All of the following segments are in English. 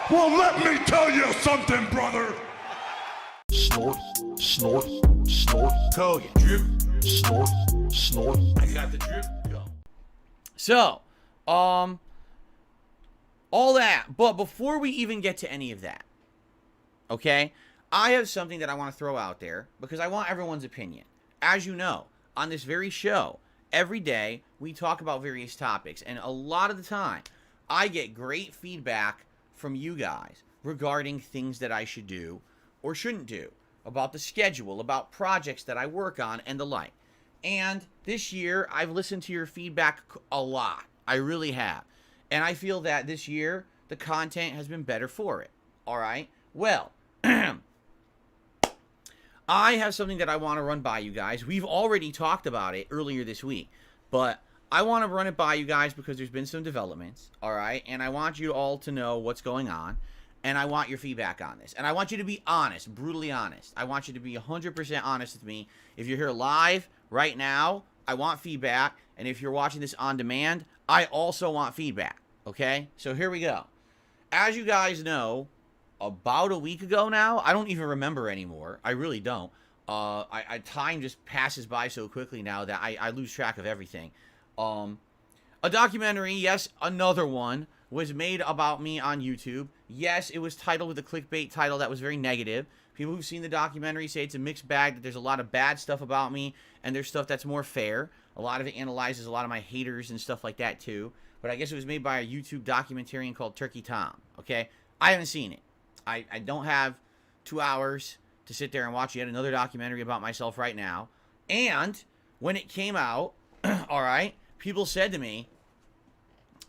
Well, let me tell you something, brother. Snort, snort, snort. Kogan. Drip. Snort, snort. I got the drip. Go. So, all that. But before we even get to any of that, okay, I have something that I want to throw out there because I want everyone's opinion. As you know, on this very show, every day we talk about various topics, and a lot of the time I get great feedback from you guys regarding things that I should do or shouldn't do, about the schedule, about projects that I work on, and the like. And this year, I've listened to your feedback a lot. I really have. And I feel that this year, the content has been better for it. All right? Well, I have something that I want to run by you guys. We've already talked about it earlier this week, but I want to run it by you guys because there's been some developments, all right? And I want you all to know what's going on, and I want your feedback on this. And I want you to be honest, brutally honest. I want you to be 100% honest with me. If you're here live right now, I want feedback, and if you're watching this on demand, I also want feedback, okay? So here we go. As you guys know, about a week ago now, I don't even remember anymore. I really don't. Time just passes by so quickly now that I lose track of everything. A documentary, yes, another one, was made about me on YouTube. Yes, it was titled with a clickbait title that was very negative. People who've seen the documentary say it's a mixed bag, that there's a lot of bad stuff about me, and there's stuff that's more fair. A lot of it analyzes a lot of my haters and stuff like that too. But I guess it was made by a YouTube documentarian called Turkey Tom, okay? I haven't seen it. I don't have 2 hours to sit there and watch yet another documentary about myself right now. And when it came out, all right, people said to me,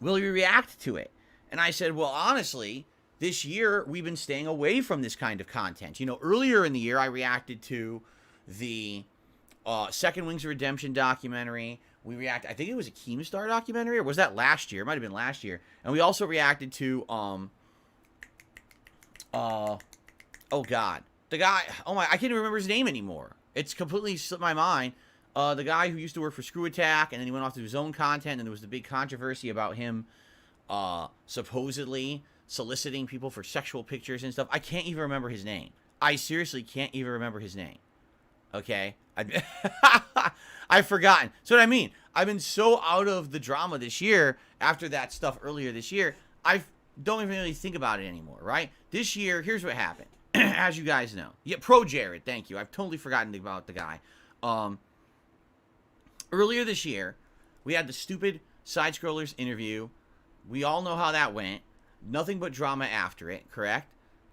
will you react to it? And I said, well, honestly, this year we've been staying away from this kind of content. You know, earlier in the year, I reacted to the Second Wings of Redemption documentary. We reacted, I think it was a Keemstar documentary, or was that last year? It might have been last year. And we also reacted to, oh God, the guy, oh my, I can't even remember his name anymore. It's completely slipped my mind. The guy who used to work for Screw Attack, and then he went off to his own content, and there was the big controversy about him supposedly soliciting people for sexual pictures and stuff. I can't even remember his name. I seriously can't even remember his name. Okay? I've forgotten. So what I mean, I've been so out of the drama this year, after that stuff earlier this year, I don't even really think about it anymore, right? This year, here's what happened. As you guys know. Yeah, Pro Jared, thank you. I've totally forgotten about the guy. Earlier this year, we had the stupid Side-Scrollers interview. We all know how that went. Nothing but drama after it, correct?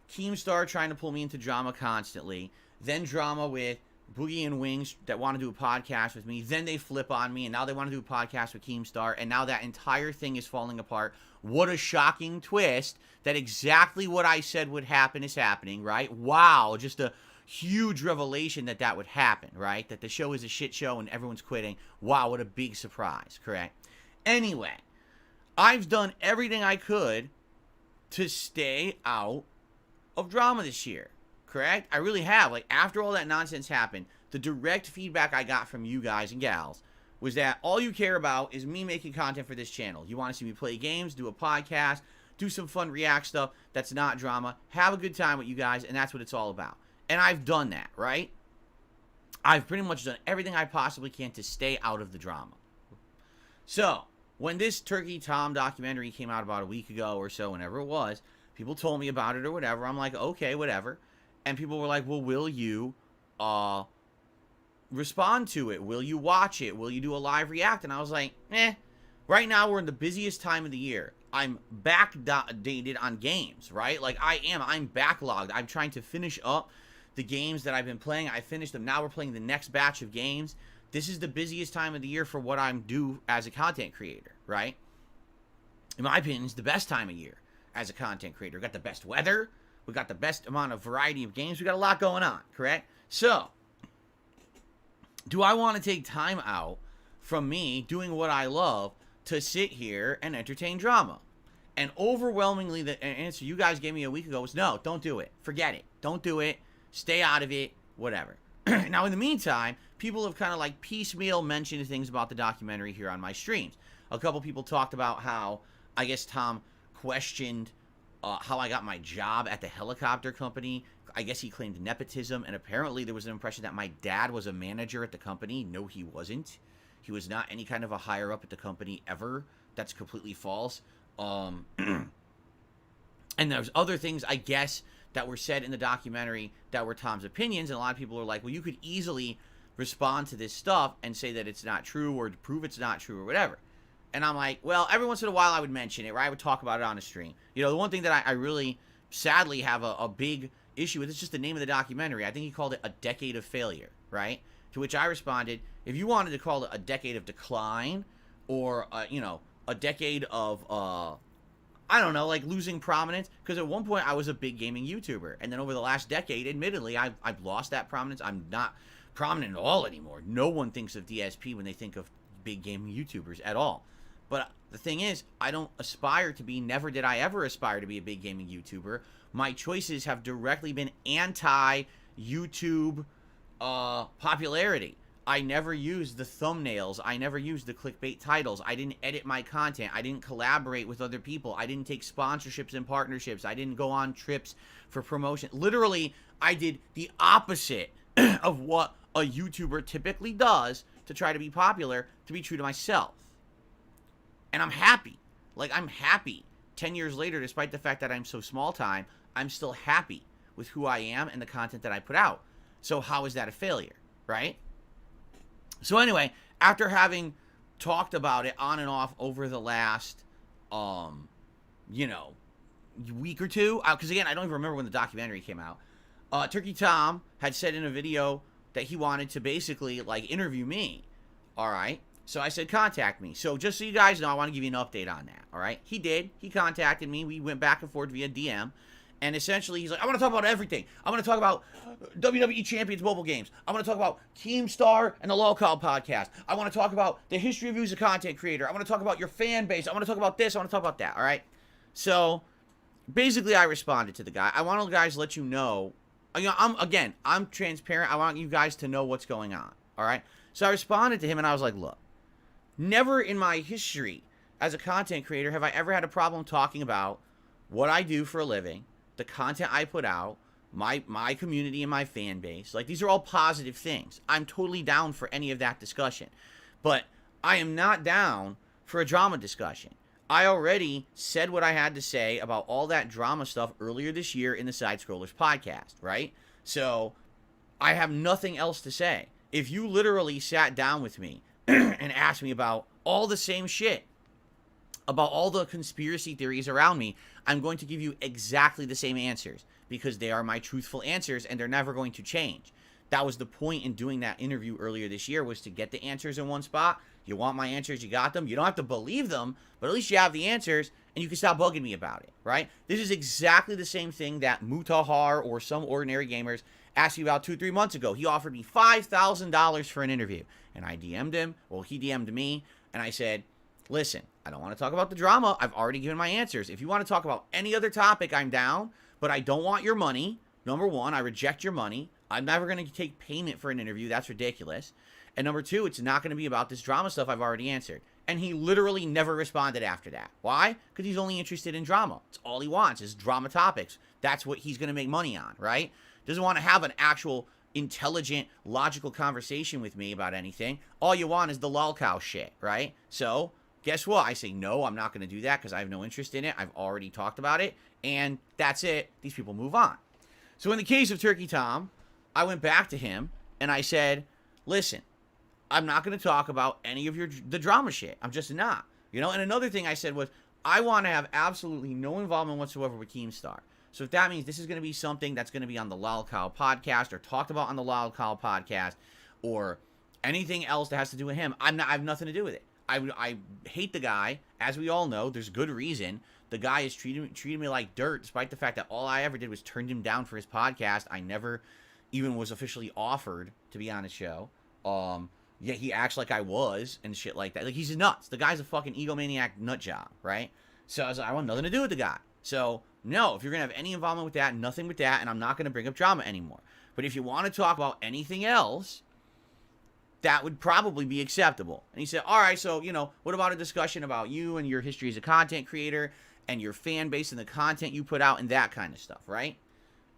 Keemstar trying to pull me into drama constantly. Then drama with Boogie and Wings that want to do a podcast with me. Then they flip on me, and now they want to do a podcast with Keemstar. And now that entire thing is falling apart. What a shocking twist that exactly what I said would happen is happening, right? Wow, just a huge revelation that that would happen, right? That the show is a shit show and everyone's quitting. Wow, what a big surprise, correct? Anyway, I've done everything I could to stay out of drama this year, correct? I really have. Like, after all that nonsense happened, the direct feedback I got from you guys and gals was that all you care about is me making content for this channel. You want to see me play games, do a podcast, do some fun react stuff that's not drama, have a good time with you guys, and that's what it's all about. And I've done that, right? I've pretty much done everything I possibly can to stay out of the drama. So, when this Turkey Tom documentary came out about a week ago or so, whenever it was, people told me about it or whatever. I'm like, okay, whatever. And people were like, well, will you respond to it? Will you watch it? Will you do a live react? And I was like, right now we're in the busiest time of the year. I'm backdated on games, right? Like, I'm backlogged. I'm trying to finish up the games that I've been playing. I finished them. Now we're playing the next batch of games. This is the busiest time of the year for what I'm due as a content creator, right? In my opinion, it's the best time of year as a content creator. We got the best weather. We got the best amount of variety of games. We got a lot going on, correct? So, do I want to take time out from me doing what I love to sit here and entertain drama? And overwhelmingly, the answer you guys gave me a week ago was no, don't do it. Forget it. Don't do it. Stay out of it. Whatever. Now, in the meantime, people have kind of like piecemeal mentioned things about the documentary here on my streams. A couple people talked about how, I guess, Tom questioned how I got my job at the helicopter company. I guess he claimed nepotism, and apparently there was an impression that my dad was a manager at the company. No, he wasn't. He was not any kind of a higher up at the company ever. That's completely false. And there's other things, I guess, that were said in the documentary that were Tom's opinions, and a lot of people are like, well, you could easily respond to this stuff and say that it's not true or to prove it's not true or whatever. And I'm like, well, every once in a while I would mention it, right? I would talk about it on a stream. You know, the one thing that I really sadly have a big issue with is just the name of the documentary. I think he called it A Decade of Failure, right? To which I responded, if you wanted to call it A Decade of Decline or, you know, a decade of, I don't know, like losing prominence, because at one point I was a big gaming YouTuber, and then over the last decade, admittedly, I've lost that prominence. I'm not prominent at all anymore. No one thinks of DSP when they think of big gaming YouTubers at all. But the thing is, I don't aspire to be, never did I ever aspire to be a big gaming YouTuber. My choices have directly been anti-YouTube popularity. I never used the thumbnails. I never used the clickbait titles. I didn't edit my content. I didn't collaborate with other people. I didn't take sponsorships and partnerships. I didn't go on trips for promotion. Literally, I did the opposite of what a YouTuber typically does to try to be popular, to be true to myself. And I'm happy. Like, I'm happy. 10 years later, despite the fact that I'm so small time, I'm still happy with who I am and the content that I put out. So how is that a failure, right? So anyway, after having talked about it on and off over the last, you know, week or two, because again, I don't even remember when the documentary came out, Turkey Tom had said in a video that he wanted to basically, like, interview me, all right? So I said, contact me. So just so you guys know, I want to give you an update on that, all right? He did. He contacted me. We went back and forth via DM. And essentially, he's like, I want to talk about everything. I want to talk about WWE Champions mobile games. I want to talk about Keemstar and the Lolcow podcast. I want to talk about the history of you as a content creator. I want to talk about your fan base. I want to talk about this. I want to talk about that, all right? So basically, I responded to the guy. I want to guys let you know, I'm transparent. I want you guys to know what's going on, all right? So I responded to him, and I was like, look, never in my history as a content creator have I ever had a problem talking about what I do for a living, the content I put out, my community and my fan base. Like, these are all positive things. I'm totally down for any of that discussion. But I am not down for a drama discussion. I already said what I had to say about all that drama stuff earlier this year in the Side Scrollers podcast, right? So I have nothing else to say. If you literally sat down with me and asked me about all the same shit, about all the conspiracy theories around me, I'm going to give you exactly the same answers because they are my truthful answers and they're never going to change. That was the point in doing that interview earlier this year, was to get the answers in one spot. You want my answers, you got them. You don't have to believe them, but at least you have the answers and you can stop bugging me about it, right? This is exactly the same thing that Mutahar or some ordinary gamers asked me about 2-3 months ago. He offered me $5,000 for an interview and I DM'd him. Well, he DM'd me and I said, listen, I don't want to talk about the drama. I've already given my answers. If you want to talk about any other topic, I'm down, but I don't want your money. Number one, I reject your money. I'm never going to take payment for an interview. That's ridiculous. And number two, it's not going to be about this drama stuff I've already answered. And he literally never responded after that. Why? Because he's only interested in drama. It's all he wants is drama topics. That's what he's going to make money on, right? Doesn't want to have an actual intelligent, logical conversation with me about anything. All you want is the lolcow shit, right? So guess what? I say, no, I'm not going to do that because I have no interest in it. I've already talked about it. And that's it. These people move on. So in the case of Turkey Tom, I went back to him and I said, listen, I'm not going to talk about any of the drama shit. I'm just not. You know, and another thing I said was, I want to have absolutely no involvement whatsoever with Keemstar. So if that means this is going to be something that's going to be on the Lolcow podcast or talked about on the Lolcow podcast or anything else that has to do with him, I have nothing to do with it. I hate the guy. As we all know, there's good reason. The guy is treating me like dirt, despite the fact that all I ever did was turned him down for his podcast. I never even was officially offered to be on his show. Yet he acts like I was and shit like that. Like, he's nuts. The guy's a fucking egomaniac nut job, right? So I was like, I want nothing to do with the guy. So, no, if you're going to have any involvement with that, nothing with that, and I'm not going to bring up drama anymore. But if you want to talk about anything else, that would probably be acceptable. And he said, all right, so, you know, what about a discussion about you and your history as a content creator and your fan base and the content you put out and that kind of stuff, right?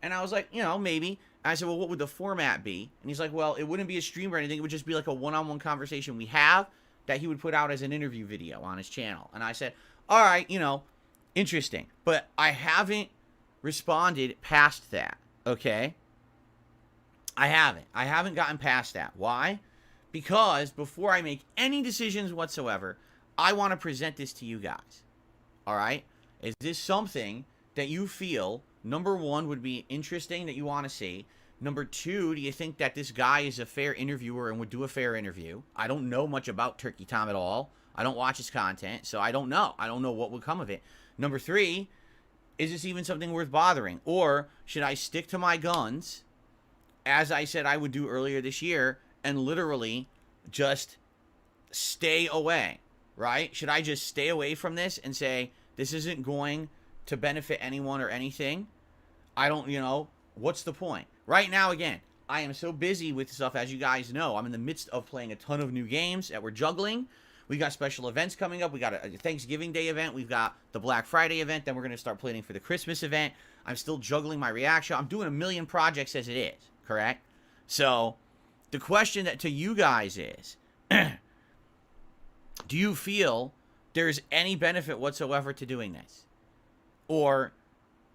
And I was like, you know, maybe. I said, well, what would the format be? And he's like, well, it wouldn't be a stream or anything. It would just be like a one-on-one conversation we have that he would put out as an interview video on his channel. And I said, all right, you know, interesting. But I haven't responded past that, okay? I haven't gotten past that. Why? Because before I make any decisions whatsoever, I want to present this to you guys. All right? Is this something that you feel, number one, would be interesting that you want to see? Number two, do you think that this guy is a fair interviewer and would do a fair interview? I don't know much about Turkey Tom at all. I don't watch his content, so I don't know. I don't know what would come of it. Number three, is this even something worth bothering? Or should I stick to my guns, as I said I would do earlier this year, and literally just stay away, right? Should I just stay away from this and say, this isn't going to benefit anyone or anything? I don't, you know, what's the point? Right now, again, I am so busy with stuff, as you guys know. I'm in the midst of playing a ton of new games that we're juggling. We got special events coming up. We got a Thanksgiving Day event. We've got the Black Friday event. Then we're going to start planning for the Christmas event. I'm still juggling my reaction. I'm doing a million projects as it is, correct? So the question that to you guys is, do you feel there's any benefit whatsoever to doing this? Or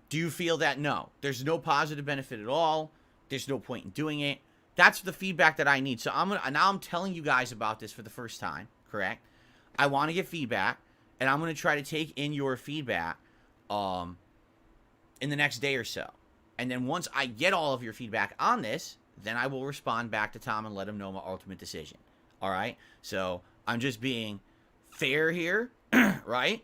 do you feel that no, there's no positive benefit at all? There's no point in doing it. That's the feedback that I need. So now I'm telling you guys about this for the first time, correct? I want to get feedback, and I'm going to try to take in your feedback in the next day or so. And then once I get all of your feedback on this, then I will respond back to Tom and let him know my ultimate decision. All right? So I'm just being fair here, right?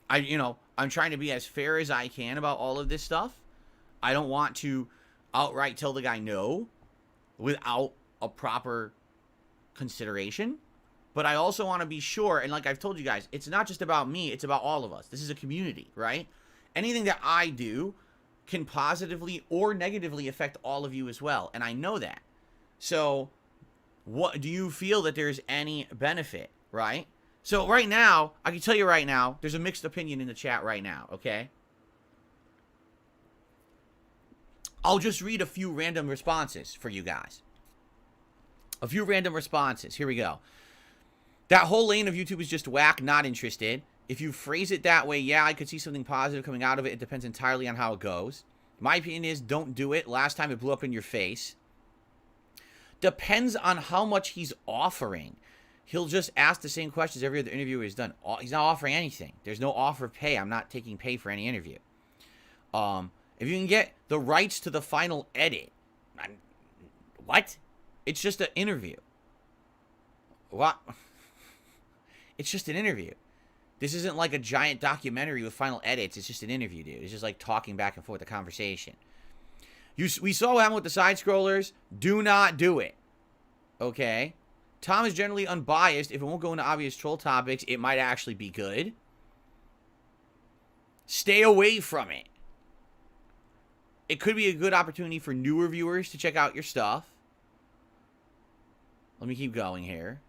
I'm trying to be as fair as I can about all of this stuff. I don't want to outright tell the guy no without a proper consideration. But I also want to be sure, and like I've told you guys, it's not just about me, it's about all of us. This is a community, right? Anything that I do can positively or negatively affect all of you as well, and I know that. So, what do you feel that there's any benefit, right? So right now, I can tell you right now, there's a mixed opinion in the chat right now, okay? I'll just read a few random responses for you guys. A few random responses. Here we go. That whole lane of YouTube is just whack, not interested. If you phrase it that way, yeah, I could see something positive coming out of it. It depends entirely on how it goes. My opinion is don't do it. Last time it blew up in your face. Depends on how much he's offering. He'll just ask the same questions every other interviewer has done. He's not offering anything. There's no offer of pay. I'm not taking pay for any interview. If you can get the rights to the final edit. What? It's just an interview. What? It's just an interview. This isn't like a giant documentary with final edits. It's just an interview, dude. It's just like talking back and forth, a conversation. We saw what happened with the side scrollers. Do not do it. Okay? Tom is generally unbiased. If it won't go into obvious troll topics, it might actually be good. Stay away from it. It could be a good opportunity for newer viewers to check out your stuff. Let me keep going here.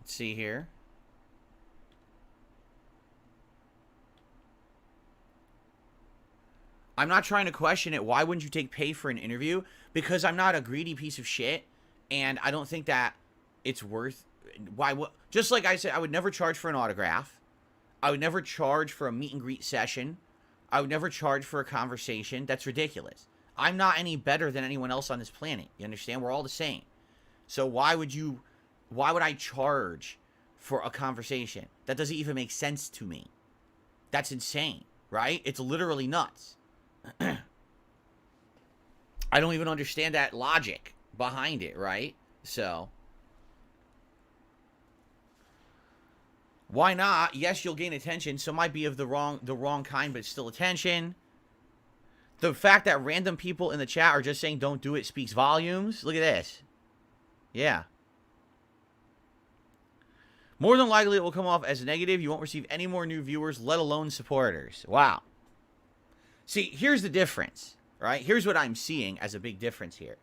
Let's see here. I'm not trying to question it. Why wouldn't you take pay for an interview? Because I'm not a greedy piece of shit, and I don't think that it's worth... Just like I said, I would never charge for an autograph. I would never charge for a meet and greet session. I would never charge for a conversation. That's ridiculous. I'm not any better than anyone else on this planet. You understand? We're all the same. So why would I charge for a conversation? That doesn't even make sense to me. That's insane, right? It's literally nuts. I don't even understand that logic behind it, right? So, why not? Yes, you'll gain attention. So might be of the wrong kind, but it's still attention. The fact that random people in the chat are just saying don't do it speaks volumes. Look at this. Yeah. More than likely, it will come off as negative. You won't receive any more new viewers, let alone supporters. Wow. See, here's the difference, right? Here's what I'm seeing as a big difference here.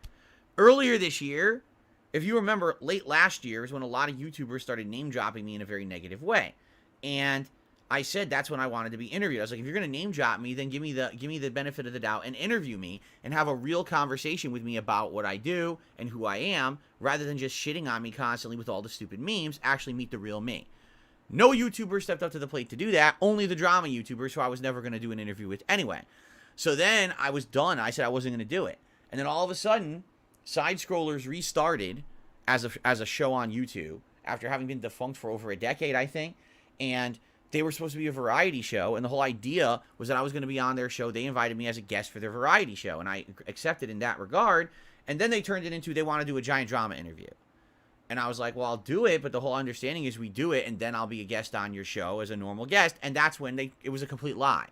Earlier this year, if you remember, late last year is when a lot of YouTubers started name dropping me in a very negative way. And I said that's when I wanted to be interviewed. I was like, if you're going to name drop me, then give me the benefit of the doubt and interview me and have a real conversation with me about what I do and who I am, rather than just shitting on me constantly with all the stupid memes. Actually meet the real me. No YouTuber stepped up to the plate to do that, only the drama YouTubers, who I was never going to do an interview with anyway. So then I was done. I said I wasn't going to do it. And then all of a sudden, Side Scrollers restarted as a show on YouTube after having been defunct for over a decade, I think. And they were supposed to be a variety show, and the whole idea was that I was going to be on their show. They invited me as a guest for their variety show, and I accepted in that regard. And then they turned it into they want to do a giant drama interview. And I was like, well, I'll do it, but the whole understanding is we do it, and then I'll be a guest on your show as a normal guest. And that's when it was a complete lie.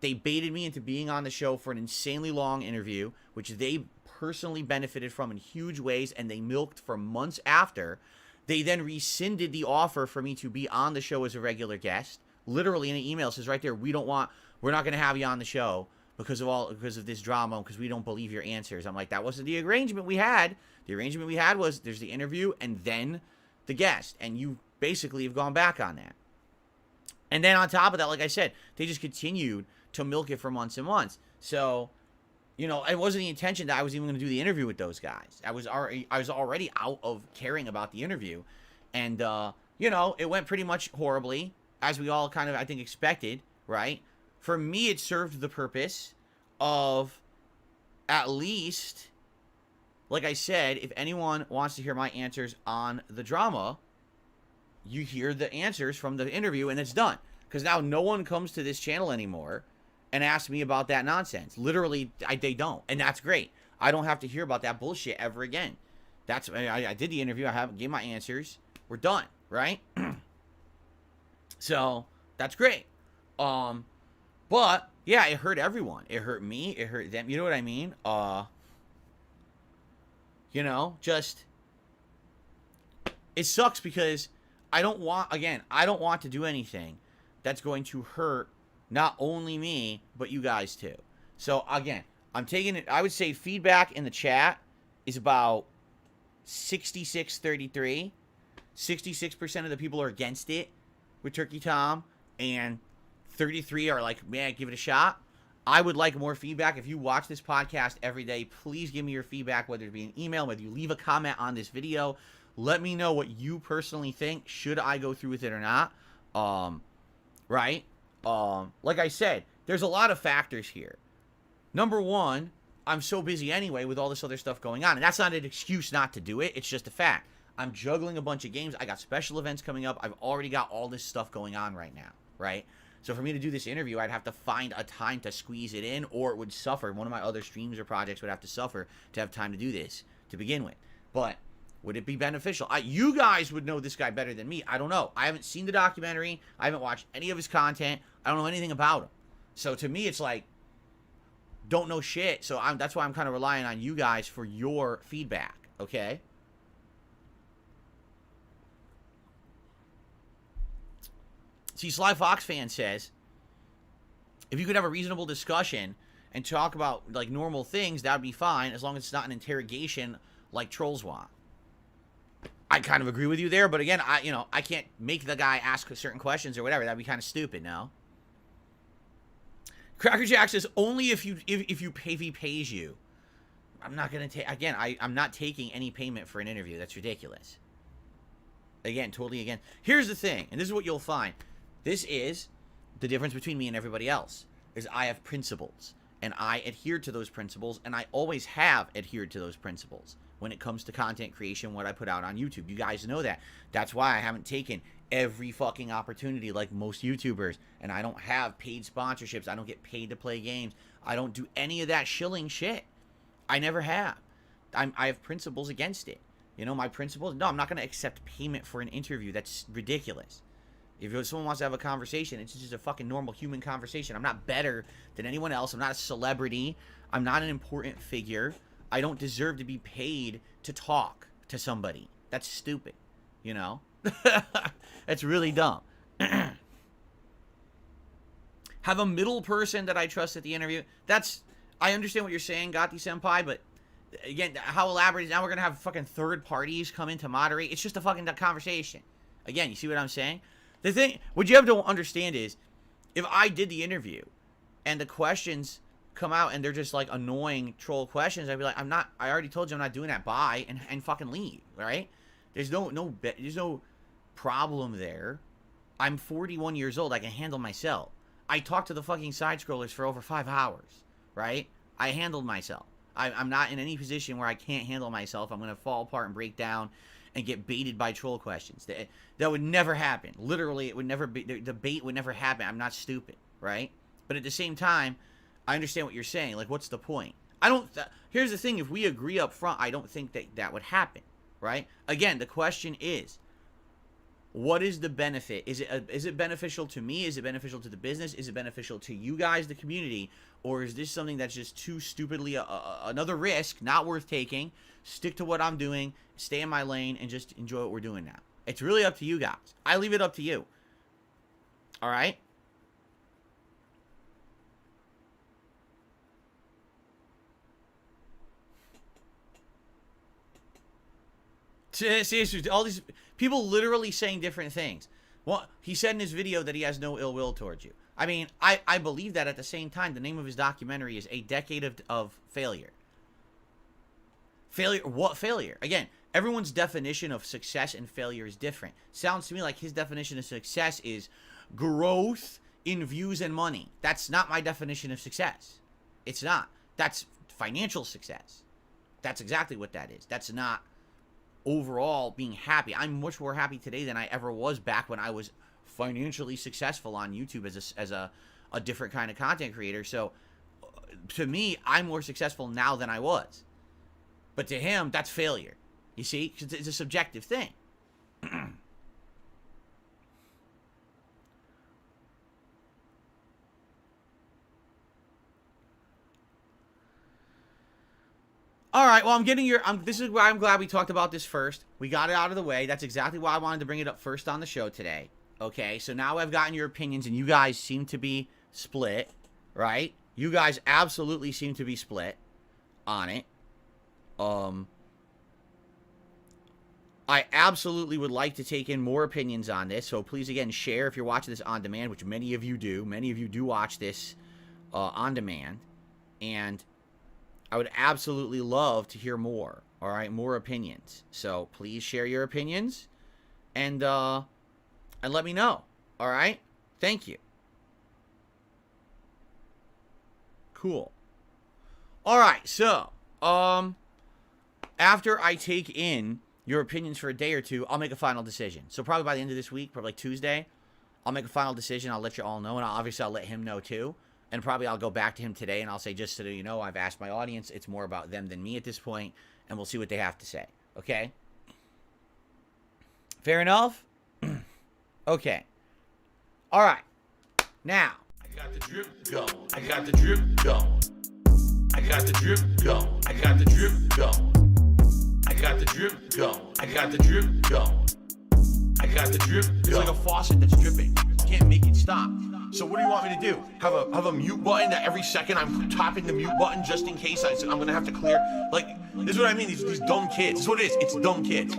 They baited me into being on the show for an insanely long interview, which they personally benefited from in huge ways, and they milked for months after. They then rescinded the offer for me to be on the show as a regular guest. Literally in an email, says right there, we're not going to have you on the show because of this drama, because we don't believe your answers. I'm like, that wasn't the arrangement we had. The arrangement we had was there's the interview and then the guest, and you basically have gone back on that. And then on top of that, like I said, they just continued to milk it for months and months. So, you know, it wasn't the intention that I was even going to do the interview with those guys. I was already out of caring about the interview. And, you know, it went pretty much horribly, as we all kind of, I think, expected, right? For me, it served the purpose of, at least, like I said, if anyone wants to hear my answers on the drama, you hear the answers from the interview and it's done. Because now no one comes to this channel anymore and asks me about that nonsense. Literally, they don't. And that's great. I don't have to hear about that bullshit ever again. I did the interview. Gave my answers. We're done, right? So, that's great. But, yeah, it hurt everyone. It hurt me. It hurt them. You know what I mean? You know, just, it sucks because I don't want to do anything that's going to hurt not only me, but you guys too. So, again, I'm taking it, I would say feedback in the chat is about 66-33. 66% of the people are against it with Turkey Tom, and 33 are like, man, give it a shot. I would like more feedback. If you watch this podcast every day, please give me your feedback, whether it be an email, whether you leave a comment on this video. Let me know what you personally think. Should I go through with it or not? Right? Like I said, there's a lot of factors here. Number one, I'm so busy anyway with all this other stuff going on. And that's not an excuse not to do it. It's just a fact. I'm juggling a bunch of games. I got special events coming up. I've already got all this stuff going on right now. Right? So for me to do this interview, I'd have to find a time to squeeze it in, or it would suffer. One of my other streams or projects would have to suffer to have time to do this to begin with. But would it be beneficial? You guys would know this guy better than me. I don't know. I haven't seen the documentary. I haven't watched any of his content. I don't know anything about him. So to me, it's like, don't know shit. So that's why I'm kind of relying on you guys for your feedback. Okay? See, Sly Fox fan says, if you could have a reasonable discussion and talk about, like, normal things, that would be fine, as long as it's not an interrogation like trolls want. I kind of agree with you there, but again, I can't make the guy ask certain questions or whatever. That'd be kind of stupid, no? Cracker Jack says, only if he pays you. I'm not going to take, again, I'm not taking any payment for an interview. That's ridiculous. Again, totally again. Here's the thing, and this is what you'll find. This is the difference between me and everybody else, is I have principles, and I adhere to those principles, and I always have adhered to those principles when it comes to content creation, what I put out on YouTube. You guys know that. That's why I haven't taken every fucking opportunity like most YouTubers, and I don't have paid sponsorships. I don't get paid to play games. I don't do any of that shilling shit. I never have. I have principles against it. You know, my principles, no, I'm not going to accept payment for an interview. That's ridiculous. If someone wants to have a conversation, it's just a fucking normal human conversation. I'm not better than anyone else. I'm not a celebrity. I'm not an important figure. I don't deserve to be paid to talk to somebody. That's stupid, you know? That's really dumb. Have a middle person that I trust at the interview. I understand what you're saying, Gotti Senpai, but Again, how elaborate is now? We're gonna have fucking third parties come in to moderate. It's just a fucking conversation. Again, you see what I'm saying? The thing, what you have to understand is, if I did the interview, and the questions come out and they're just like annoying troll questions, I'd be like, I already told you I'm not doing that. Bye, and fucking leave. Right? There's no problem there. I'm 41 years old. I can handle myself. I talked to the fucking side scrollers for over 5 hours. Right? I handled myself. I'm not in any position where I can't handle myself. I'm going to fall apart and break down and get baited by troll questions. That would never happen. Literally, it would never be. The bait would never happen. I'm not stupid, right? But at the same time, I understand what you're saying. Like, what's the point? Here's the thing. If we agree up front, I don't think that would happen, right? Again, the question is, what is the benefit? Is it beneficial to me? Is it beneficial to the business? Is it beneficial to you guys, the community? Or is this something that's just too stupidly another risk, not worth taking? Stick to what I'm doing, stay in my lane, and just enjoy what we're doing now. It's really up to you guys. I leave it up to you. All right? Seriously, all these people literally saying different things. Well, he said in his video that he has no ill will towards you. I mean, I believe that. At the same time, the name of his documentary is A Decade of Failure. Failure? What failure? Again, everyone's definition of success and failure is different. Sounds to me like his definition of success is growth in views and money. That's not my definition of success. It's not. That's financial success. That's exactly what that is. That's not overall being happy. I'm much more happy today than I ever was back when I was financially successful on YouTube as a different kind of content creator. So to me, I'm more successful now than I was. But to him, that's failure. You see? 'Cause it's a subjective thing. All right, well, this is why I'm glad we talked about this first. We got it out of the way. That's exactly why I wanted to bring it up first on the show today. Okay, so now I've gotten your opinions, and you guys seem to be split, right? You guys absolutely seem to be split on it. I absolutely would like to take in more opinions on this, so please, again, share if you're watching this on demand, which many of you do. Many of you do watch this on demand, and I would absolutely love to hear more, all right? More opinions. So please share your opinions, and let me know, all right? Thank you. Cool. All right, so after I take in your opinions for a day or two, I'll make a final decision. So probably by the end of this week, probably like Tuesday, I'll make a final decision. I'll let you all know, and obviously I'll let him know too. And probably I'll go back to him today, and I'll say, just so you know, I've asked my audience. It's more about them than me at this point, and we'll see what they have to say. Okay? Fair enough? Okay. All right. Now. I got the drip going. I got the drip going. I got the drip going. I got the drip going. I got the drip going. I got the drip going. I got the drip going. It's like a faucet that's dripping. You can't make it stop. So what do you want me to do? Have a mute button that every second I'm tapping the mute button just in case I'm gonna have to clear? Like, this is what I mean. These dumb kids. This is what it is. It's dumb kids.